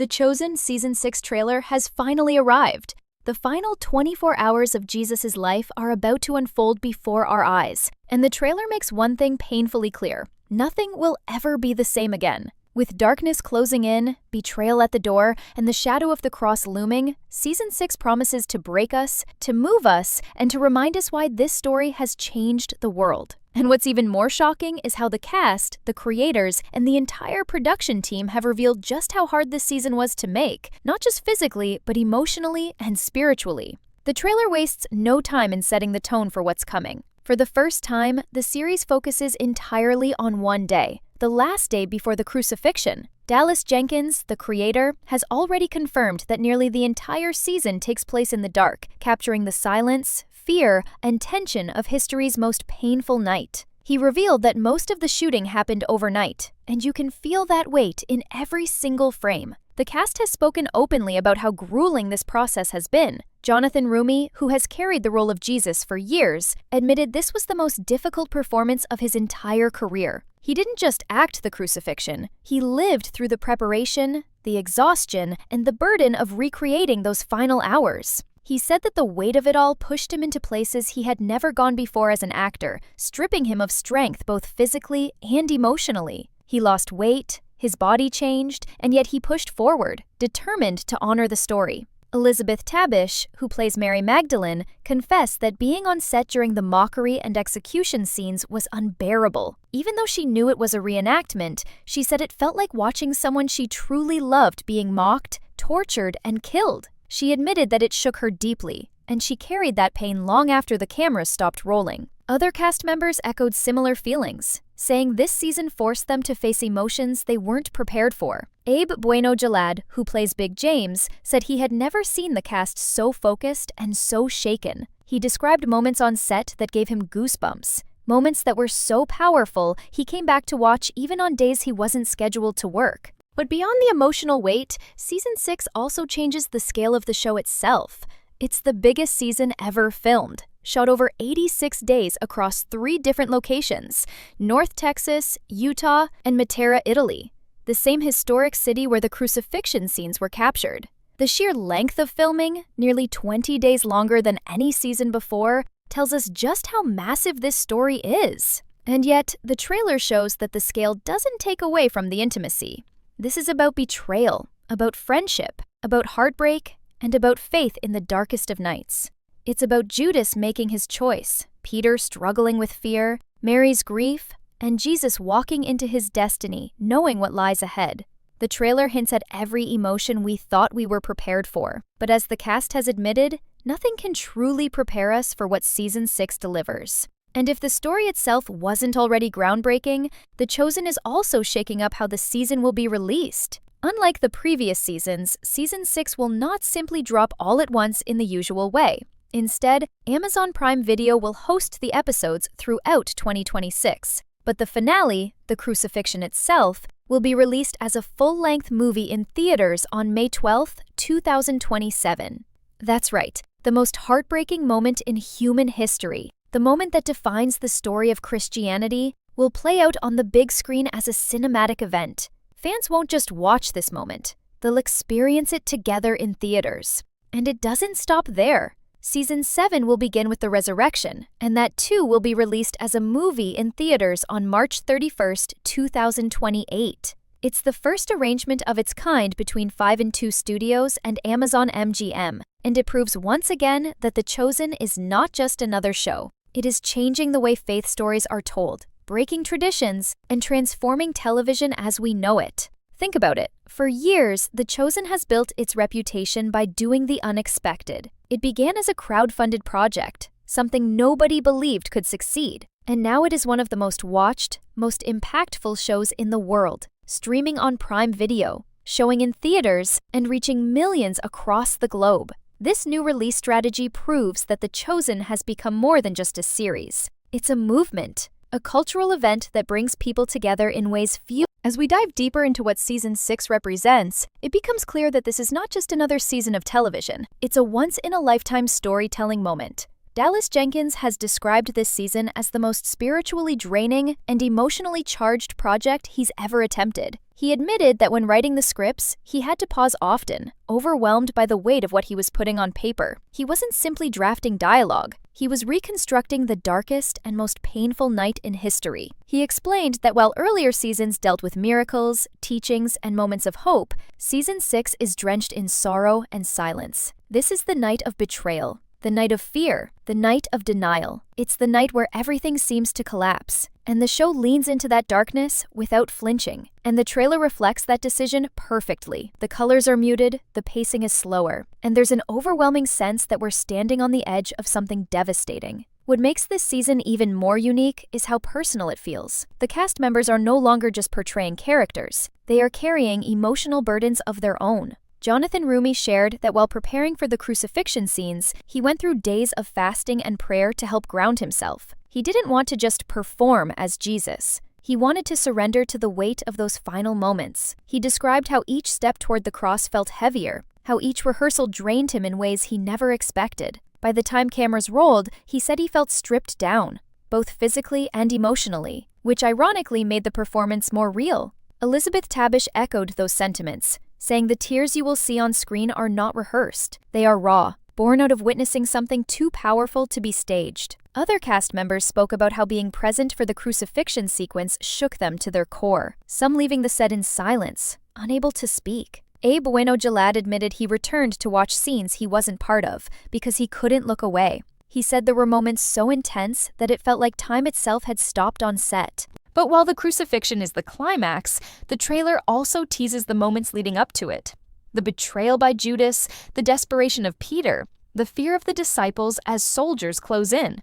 The Chosen Season 6 trailer has finally arrived. The final 24 hours of Jesus' life are about to unfold before our eyes, and the trailer makes one thing painfully clear: nothing will ever be the same again. With darkness closing in, betrayal at the door, and the shadow of the cross looming, Season 6 promises to break us, to move us, and to remind us why this story has changed the world. And what's even more shocking is how the cast, the creators, and the entire production team have revealed just how hard this season was to make, not just physically, but emotionally and spiritually. The trailer wastes no time in setting the tone for what's coming. For the first time, the series focuses entirely on one day, the last day before the Crucifixion. Dallas Jenkins, the creator, has already confirmed that nearly the entire season takes place in the dark, capturing the silence, fear, and tension of history's most painful night. He revealed that most of the shooting happened overnight, and you can feel that weight in every single frame. The cast has spoken openly about how grueling this process has been. Jonathan Roumie, who has carried the role of Jesus for years, admitted this was the most difficult performance of his entire career. He didn't just act the crucifixion, he lived through the preparation, the exhaustion, and the burden of recreating those final hours. He said that the weight of it all pushed him into places he had never gone before as an actor, stripping him of strength both physically and emotionally. He lost weight, his body changed, and yet he pushed forward, determined to honor the story. Elizabeth Tabish, who plays Mary Magdalene, confessed that being on set during the mockery and execution scenes was unbearable. Even though she knew it was a reenactment, she said it felt like watching someone she truly loved being mocked, tortured, and killed. She admitted that it shook her deeply, and she carried that pain long after the cameras stopped rolling. Other cast members echoed similar feelings, saying this season forced them to face emotions they weren't prepared for. Abe Bueno-Jalad, who plays Big James, said he had never seen the cast so focused and so shaken. He described moments on set that gave him goosebumps, moments that were so powerful he came back to watch even on days he wasn't scheduled to work. But beyond the emotional weight, Season 6 also changes the scale of the show itself. It's the biggest season ever filmed, shot over 86 days across 3 different locations: North Texas, Utah, and Matera, Italy, the same historic city where the crucifixion scenes were captured. The sheer length of filming, nearly 20 days longer than any season before, tells us just how massive this story is. And yet, the trailer shows that the scale doesn't take away from the intimacy. This is about betrayal, about friendship, about heartbreak, and about faith in the darkest of nights. It's about Judas making his choice, Peter struggling with fear, Mary's grief, and Jesus walking into his destiny, knowing what lies ahead. The trailer hints at every emotion we thought we were prepared for, but as the cast has admitted, nothing can truly prepare us for what Season 6 delivers. And if the story itself wasn't already groundbreaking, The Chosen is also shaking up how the season will be released. Unlike the previous seasons, Season 6 will not simply drop all at once in the usual way. Instead, Amazon Prime Video will host the episodes throughout 2026. But the finale, the crucifixion itself, will be released as a full-length movie in theaters on May 12, 2027. That's right, the most heartbreaking moment in human history, the moment that defines the story of Christianity, will play out on the big screen as a cinematic event. Fans won't just watch this moment, they'll experience it together in theaters. And it doesn't stop there. Season 7 will begin with the resurrection, and that too will be released as a movie in theaters on March 31st, 2028. It's the first arrangement of its kind between 5 and 2 Studios and Amazon MGM, and it proves once again that The Chosen is not just another show. It is changing the way faith stories are told, breaking traditions, and transforming television as we know it. Think about it. For years, The Chosen has built its reputation by doing the unexpected. It began as a crowd-funded project, something nobody believed could succeed. And now it is one of the most watched, most impactful shows in the world, streaming on Prime Video, showing in theaters, and reaching millions across the globe. This new release strategy proves that The Chosen has become more than just a series. It's a movement, a cultural event that brings people together in ways few. As we dive deeper into what Season 6 represents, it becomes clear that this is not just another season of television. It's a once-in-a-lifetime storytelling moment. Dallas Jenkins has described this season as the most spiritually draining and emotionally charged project he's ever attempted. He admitted that when writing the scripts, he had to pause often, overwhelmed by the weight of what he was putting on paper. He wasn't simply drafting dialogue. He was reconstructing the darkest and most painful night in history. He explained that while earlier seasons dealt with miracles, teachings, and moments of hope, Season 6 is drenched in sorrow and silence. This is the night of betrayal, the night of fear, the night of denial. It's the night where everything seems to collapse. And the show leans into that darkness without flinching. And the trailer reflects that decision perfectly. The colors are muted, the pacing is slower, and there's an overwhelming sense that we're standing on the edge of something devastating. What makes this season even more unique is how personal it feels. The cast members are no longer just portraying characters. They are carrying emotional burdens of their own. Jonathan Roumie shared that while preparing for the crucifixion scenes, he went through days of fasting and prayer to help ground himself. He didn't want to just perform as Jesus. He wanted to surrender to the weight of those final moments. He described how each step toward the cross felt heavier, how each rehearsal drained him in ways he never expected. By the time cameras rolled, he said he felt stripped down, both physically and emotionally, which ironically made the performance more real. Elizabeth Tabish echoed those sentiments, saying the tears you will see on screen are not rehearsed. They are raw, born out of witnessing something too powerful to be staged. Other cast members spoke about how being present for the crucifixion sequence shook them to their core, some leaving the set in silence, unable to speak. Abe Bueno-Jalad admitted he returned to watch scenes he wasn't part of because he couldn't look away. He said there were moments so intense that it felt like time itself had stopped on set. But while the crucifixion is the climax, the trailer also teases the moments leading up to it. The betrayal by Judas, the desperation of Peter, the fear of the disciples as soldiers close in.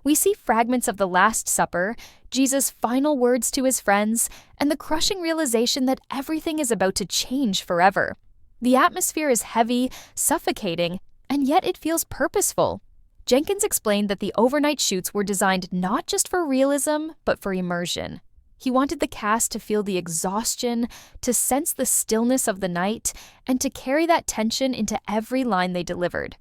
We see fragments of the Last Supper, Jesus' final words to his friends, and the crushing realization that everything is about to change forever. The atmosphere is heavy, suffocating, and yet it feels purposeful. Jenkins explained that the overnight shoots were designed not just for realism, but for immersion. He wanted the cast to feel the exhaustion, to sense the stillness of the night, and to carry that tension into every line they delivered.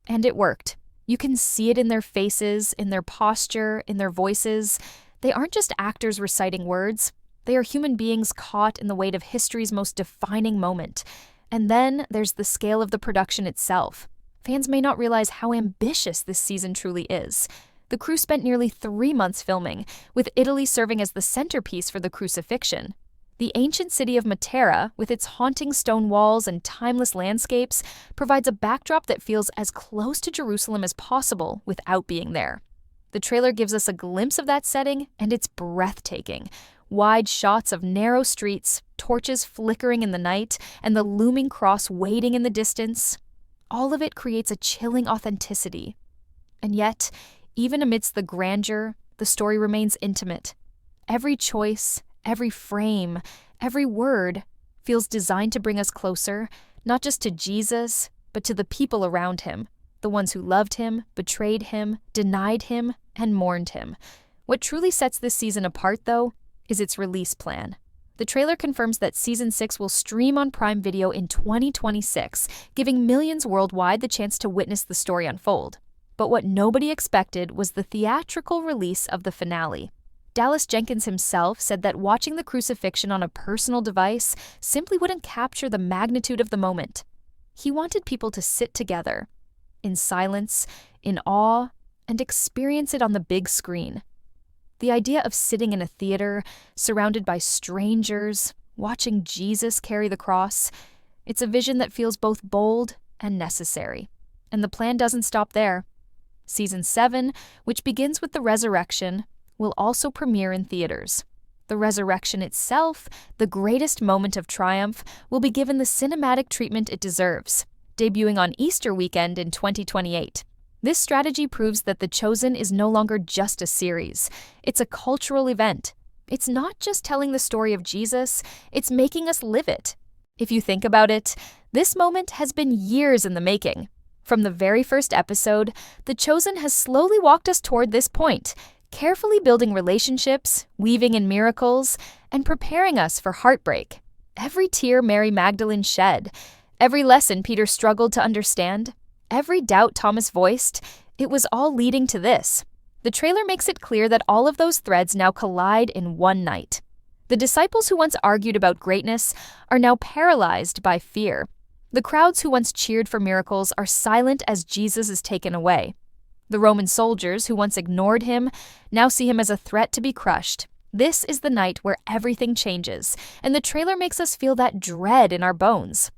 And it worked. You can see it in their faces, in their posture, in their voices. They aren't just actors reciting words. They are human beings caught in the weight of history's most defining moment. And then there's the scale of the production itself. Fans may not realize how ambitious this season truly is. The crew spent nearly 3 months filming, with Italy serving as the centerpiece for the crucifixion. The ancient city of Matera, with its haunting stone walls and timeless landscapes, provides a backdrop that feels as close to Jerusalem as possible without being there. The trailer gives us a glimpse of that setting, and it's breathtaking. Wide shots of narrow streets, torches flickering in the night, and the looming cross waiting in the distance. All of it creates a chilling authenticity. And yet, even amidst the grandeur, the story remains intimate. Every choice, every frame, every word feels designed to bring us closer, not just to Jesus, but to the people around him, the ones who loved him, betrayed him, denied him, and mourned him. What truly sets this season apart, though, is its release plan. The trailer confirms that Season 6 will stream on Prime Video in 2026, giving millions worldwide the chance to witness the story unfold. But what nobody expected was the theatrical release of the finale. Dallas Jenkins himself said that watching the crucifixion on a personal device simply wouldn't capture the magnitude of the moment. He wanted people to sit together, in silence, in awe, and experience it on the big screen. The idea of sitting in a theater, surrounded by strangers, watching Jesus carry the cross, it's a vision that feels both bold and necessary. And the plan doesn't stop there. Season 7, which begins with the resurrection, will also premiere in theaters. The resurrection itself, the greatest moment of triumph, will be given the cinematic treatment it deserves, debuting on Easter weekend in 2028. This strategy proves that The Chosen is no longer just a series. It's a cultural event. It's not just telling the story of Jesus, it's making us live it. If you think about it, this moment has been years in the making. From the very first episode, The Chosen has slowly walked us toward this point, carefully building relationships, weaving in miracles, and preparing us for heartbreak. Every tear Mary Magdalene shed, every lesson Peter struggled to understand, every doubt Thomas voiced, It was all leading to this. The trailer makes it clear that all of those threads now collide in one night. The disciples who once argued about greatness are now paralyzed by fear. The crowds who once cheered for miracles are silent as Jesus is taken away. The Roman soldiers who once ignored him now see him as a threat to be crushed. This is the night where everything changes, and the trailer makes us feel that dread in our bones.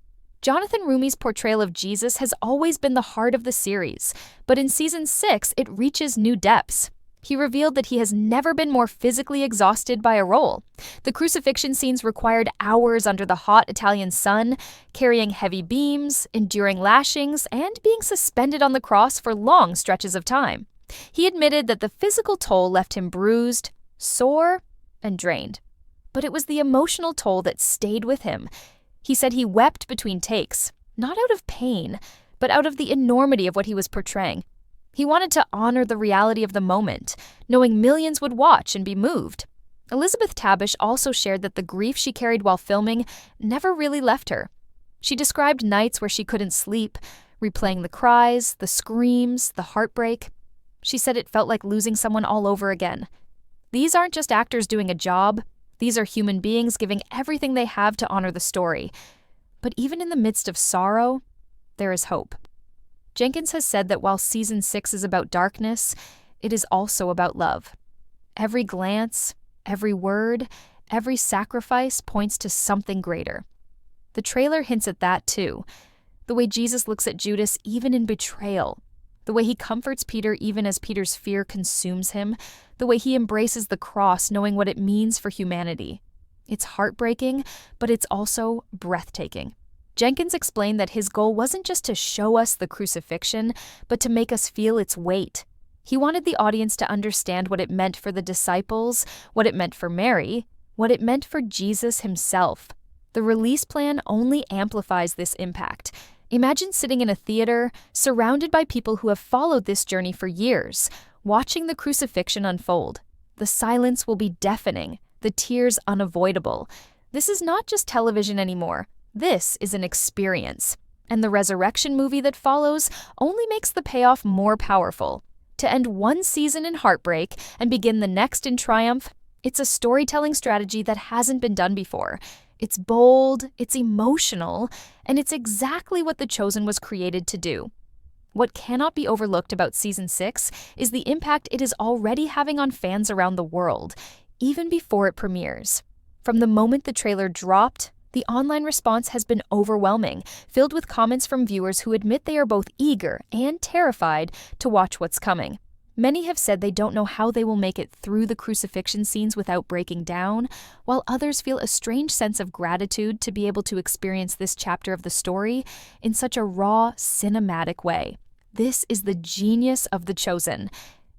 Jonathan Roumie's portrayal of Jesus has always been the heart of the series, but in Season 6 it reaches new depths. He revealed that he has never been more physically exhausted by a role. The crucifixion scenes required hours under the hot Italian sun, carrying heavy beams, enduring lashings, and being suspended on the cross for long stretches of time. He admitted that the physical toll left him bruised, sore, and drained. But it was the emotional toll that stayed with him. He said he wept between takes, not out of pain, but out of the enormity of what he was portraying. He wanted to honor the reality of the moment, knowing millions would watch and be moved. Elizabeth Tabish also shared that the grief she carried while filming never really left her. She described nights where she couldn't sleep, replaying the cries, the screams, the heartbreak. She said it felt like losing someone all over again. These aren't just actors doing a job. These are human beings giving everything they have to honor the story. But even in the midst of sorrow, there is hope. Jenkins has said that while Season 6 is about darkness, it is also about love. Every glance, every word, every sacrifice points to something greater. The trailer hints at that too. The way Jesus looks at Judas even in betrayal. The way he comforts Peter even as Peter's fear consumes him. The way he embraces the cross knowing what it means for humanity. It's heartbreaking, but it's also breathtaking. Jenkins explained that his goal wasn't just to show us the crucifixion, but to make us feel its weight. He wanted the audience to understand what it meant for the disciples, what it meant for Mary, what it meant for Jesus himself. The release plan only amplifies this impact. Imagine sitting in a theater, surrounded by people who have followed this journey for years, watching the crucifixion unfold. The silence will be deafening, the tears unavoidable. This is not just television anymore. This is an experience, and the resurrection movie that follows only makes the payoff more powerful. To end one season in heartbreak and begin the next in triumph, it's a storytelling strategy that hasn't been done before. It's bold, it's emotional, and it's exactly what The Chosen was created to do. What cannot be overlooked about Season 6 is the impact it is already having on fans around the world, even before it premieres. From the moment the trailer dropped, the online response has been overwhelming, filled with comments from viewers who admit they are both eager and terrified to watch what's coming. Many have said they don't know how they will make it through the crucifixion scenes without breaking down, while others feel a strange sense of gratitude to be able to experience this chapter of the story in such a raw, cinematic way. This is the genius of The Chosen.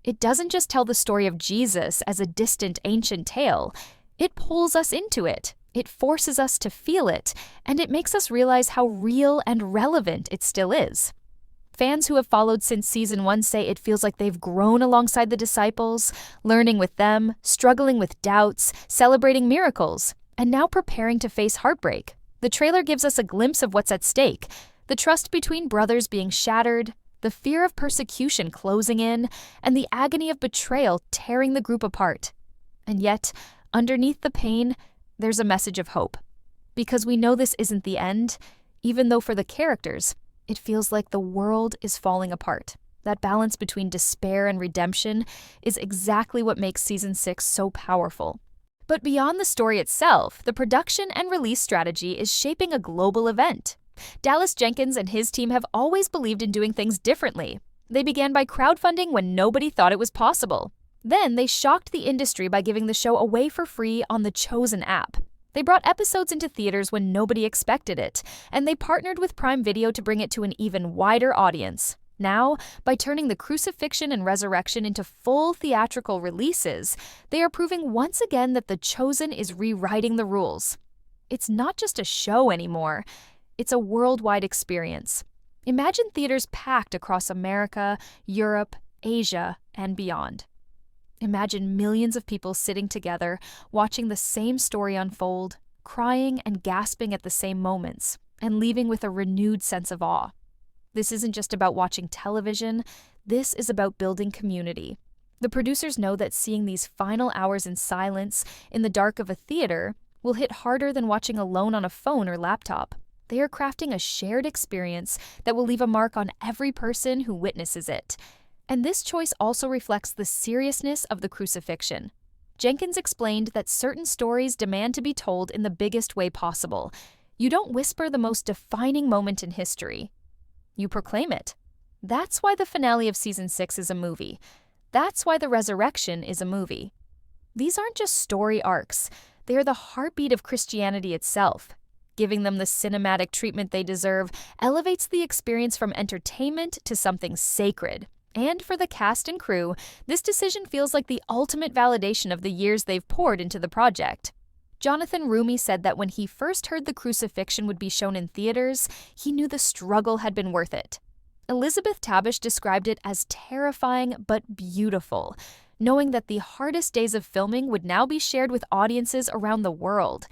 It doesn't just tell the story of Jesus as a distant ancient tale. It pulls us into it. It forces us to feel it, and it makes us realize how real and relevant it still is. Fans who have followed since Season 1 say it feels like they've grown alongside the disciples, learning with them, struggling with doubts, celebrating miracles, and now preparing to face heartbreak. The trailer gives us a glimpse of what's at stake, the trust between brothers being shattered, the fear of persecution closing in, and the agony of betrayal tearing the group apart. And yet, underneath the pain, there's a message of hope. Because we know this isn't the end, even though for the characters, it feels like the world is falling apart. That balance between despair and redemption is exactly what makes Season 6 so powerful. But beyond the story itself, the production and release strategy is shaping a global event. Dallas Jenkins and his team have always believed in doing things differently. They began by crowdfunding when nobody thought it was possible. Then they shocked the industry by giving the show away for free on the Chosen app. They brought episodes into theaters when nobody expected it, and they partnered with Prime Video to bring it to an even wider audience. Now, by turning the crucifixion and resurrection into full theatrical releases, they are proving once again that The Chosen is rewriting the rules. It's not just a show anymore. It's a worldwide experience. Imagine theaters packed across America, Europe, Asia, and beyond. Imagine millions of people sitting together, watching the same story unfold, crying and gasping at the same moments, and leaving with a renewed sense of awe. This isn't just about watching television, This is about building community. The producers know that seeing these final hours in silence, in the dark of a theater, will hit harder than watching alone on a phone or laptop. They are crafting a shared experience that will leave a mark on every person who witnesses it. And this choice also reflects the seriousness of the crucifixion. Jenkins explained that certain stories demand to be told in the biggest way possible. You don't whisper the most defining moment in history. You proclaim it. That's why the finale of Season 6 is a movie. That's why the resurrection is a movie. These aren't just story arcs. They are the heartbeat of Christianity itself. Giving them the cinematic treatment they deserve elevates the experience from entertainment to something sacred. And for the cast and crew, this decision feels like the ultimate validation of the years they've poured into the project. Jonathan Roumie said that when he first heard the crucifixion would be shown in theaters, he knew the struggle had been worth it. Elizabeth Tabish described it as terrifying but beautiful, knowing that the hardest days of filming would now be shared with audiences around the world.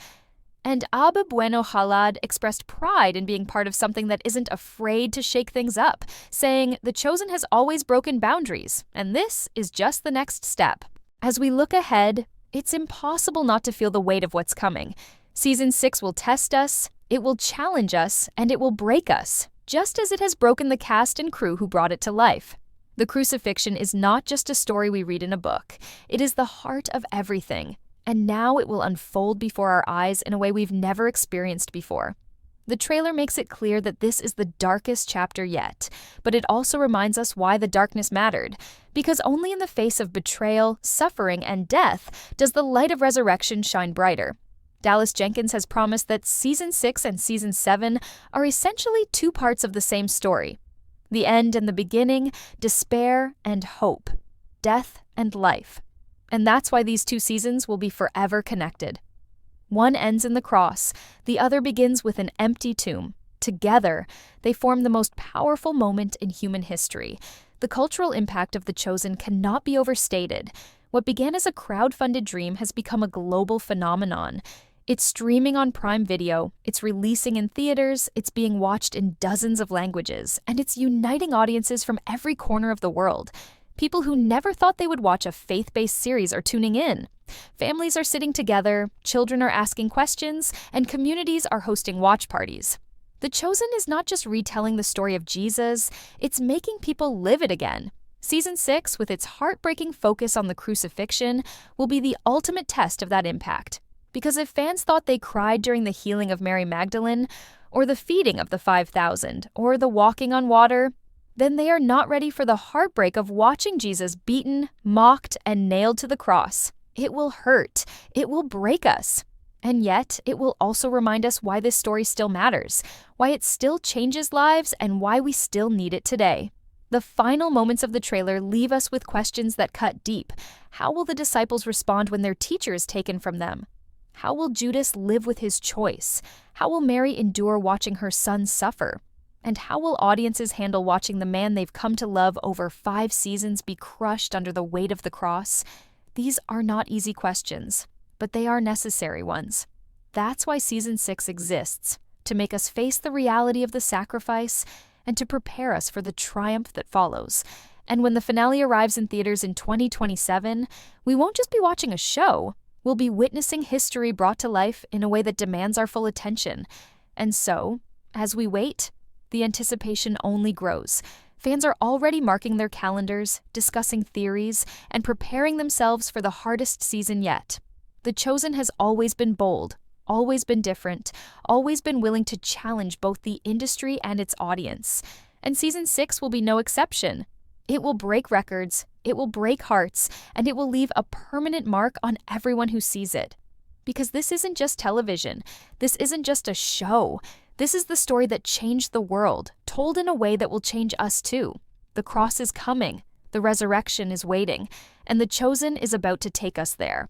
And Abba Bueno Khalad expressed pride in being part of something that isn't afraid to shake things up, saying, "The Chosen has always broken boundaries, and this is just the next step." As we look ahead, it's impossible not to feel the weight of what's coming. Season 6 will test us, it will challenge us, and it will break us, just as it has broken the cast and crew who brought it to life. The Crucifixion is not just a story we read in a book. It is the heart of everything. And now it will unfold before our eyes in a way we've never experienced before. The trailer makes it clear that this is the darkest chapter yet, but it also reminds us why the darkness mattered, because only in the face of betrayal, suffering, and death does the light of resurrection shine brighter. Dallas Jenkins has promised that Season 6 and Season 7 are essentially two parts of the same story. The end and the beginning, despair and hope, death and life. And that's why these two seasons will be forever connected. One ends in the cross, the other begins with an empty tomb. Together, they form the most powerful moment in human history. The cultural impact of The Chosen cannot be overstated. What began as a crowd-funded dream has become a global phenomenon. It's streaming on Prime Video, it's releasing in theaters, it's being watched in dozens of languages, and it's uniting audiences from every corner of the world. People who never thought they would watch a faith-based series are tuning in. Families are sitting together, children are asking questions, and communities are hosting watch parties. The Chosen is not just retelling the story of Jesus, it's making people live it again. Season 6, with its heartbreaking focus on the crucifixion, will be the ultimate test of that impact. Because if fans thought they cried during the healing of Mary Magdalene, or the feeding of the 5,000, or the walking on water, then they are not ready for the heartbreak of watching Jesus beaten, mocked, and nailed to the cross. It will hurt. It will break us. And yet, it will also remind us why this story still matters, why it still changes lives, and why we still need it today. The final moments of the trailer leave us with questions that cut deep. How will the disciples respond when their teacher is taken from them? How will Judas live with his choice? How will Mary endure watching her son suffer? And how will audiences handle watching the man they've come to love over 5 seasons be crushed under the weight of the cross? These are not easy questions, but they are necessary ones. That's why Season 6 exists, to make us face the reality of the sacrifice and to prepare us for the triumph that follows. And when the finale arrives in theaters in 2027, we won't just be watching a show, we'll be witnessing history brought to life in a way that demands our full attention. And so, as we wait, the anticipation only grows. Fans are already marking their calendars, discussing theories, and preparing themselves for the hardest season yet. The Chosen has always been bold, always been different, always been willing to challenge both the industry and its audience. And Season 6 will be no exception. It will break records, it will break hearts, and it will leave a permanent mark on everyone who sees it. Because this isn't just television. This isn't just a show. This is the story that changed the world, told in a way that will change us too. The cross is coming, the resurrection is waiting, and The Chosen is about to take us there.